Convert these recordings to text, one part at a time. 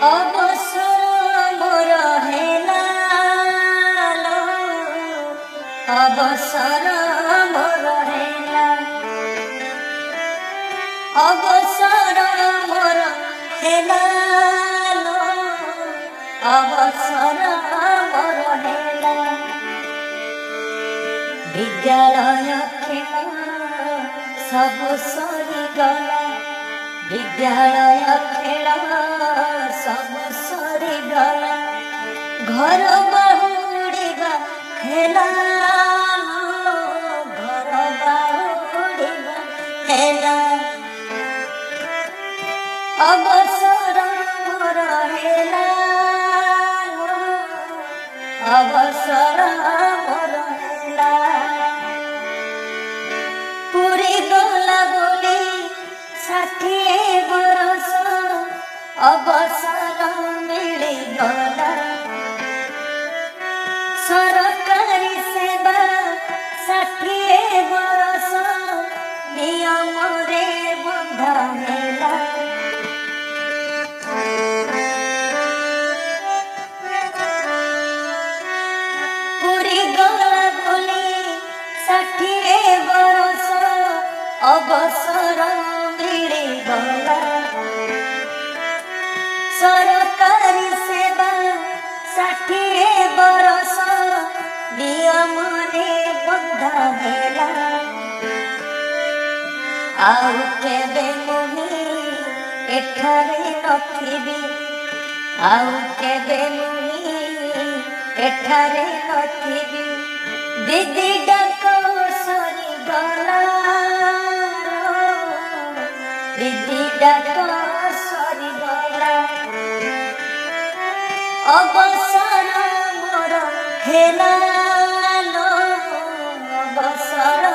अवसर मोर हेला लो, अवसर मोर हेला, अवसर मोर हेला लो, अवसर मोर हेला। विद्यालय खेल सब सरीगला, विद्यालय खेल सब सरीगला, घर बाहुड़िबा हेला लो, घर बाहुड़िबा हेला। अवसर मोर हेला लो, अवसर मोर हेला। पूरी गला बोली 60 बरस, अवसर मिलिगला। सरकारी सेवा 60 बरस, नियम रे बंधा हेला। पूरी गला बोली 60 बरस, अवसर मिलिगला। सरकारी सेवा 60 बरस, नियम रे बंधा हेला। आउ केबे मुही एठारे नथिबी, आउ केबे मुही एठारे नथिबी। दीदी डाक सरीगला, दीदी डाक सरीगला। अवसर मोर हेला लो, अवसर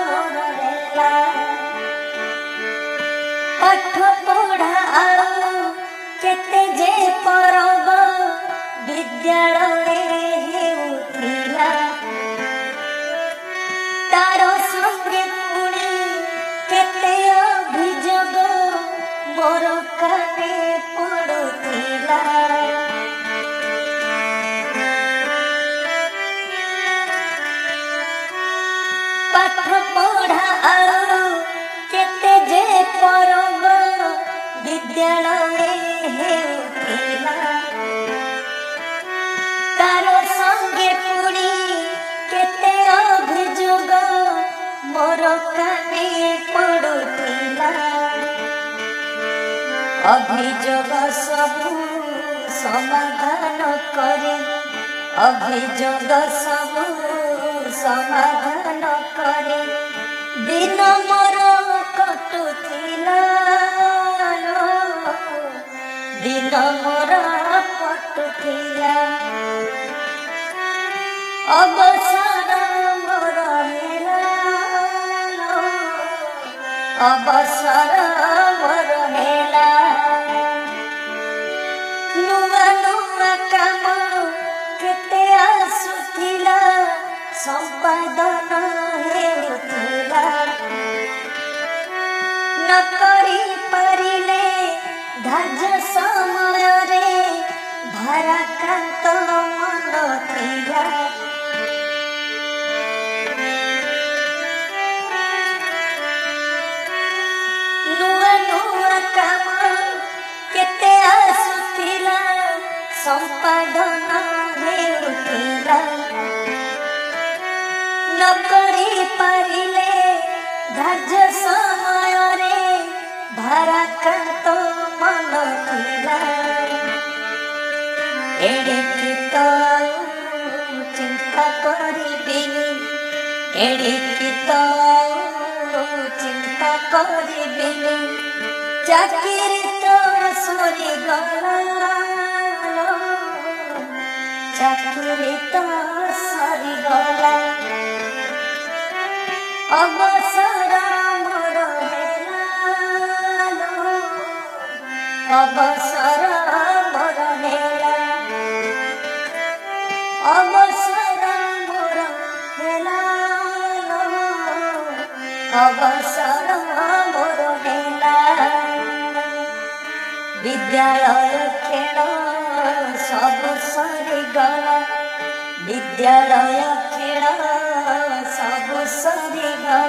मोर हेला। पाठ पढ़ा आउ केते जे परब, विद्यालय हेउथिला। तार संगे पुणी केते अभियोग, मोर काने पड़ुथिला। पाठ पढ़ा आउ केते जे परब, विद्यालय हेउथिला। तार संगे पुणी केते अभियोग, मोर काने पड़ुथिला। अभियोग सबु समाधान करे, अभियोग सबु समाधान करे। दिन मोर कटुथिला लो, दिन मोर कटुथिला। अवसर मोर हेला लो, अवसर मोर हेला। नुआ नुआ काम केते आसुथिला, संपादन हेउथिला। न करी पारिले धार्य समय रे, भाराक्रांत मन थिला। नुआ नुआ काम केते आसुथिला, संपादन हेउथिला। न करी पारिले धार्य समय रे, भाराक्रांत मन थिला। एड़िकी तो चिंता करिबिनी, एड़िकी तो चिंता करिबिनी। चाकिरी तो सरीगला लो, चाकिरी तो सरीगला। अवसर मोर हेला लो, अवसर मोर हेला। अवसर मोर हेला लो, अवसर मोर हेला। विद्यालय खेल सब सरीगला विद्यालय खेल सब सरीगला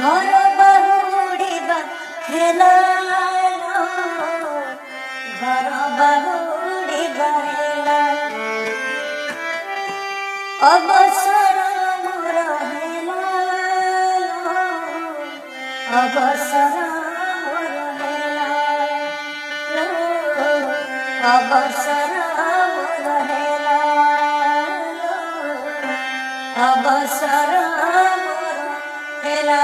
घर बहुड़ीबा हेला घर बहुड़ीबा हेला अवसर मोर हेला अवसर मोर हेला अवसर मोर हेला अवसर मोर हेला।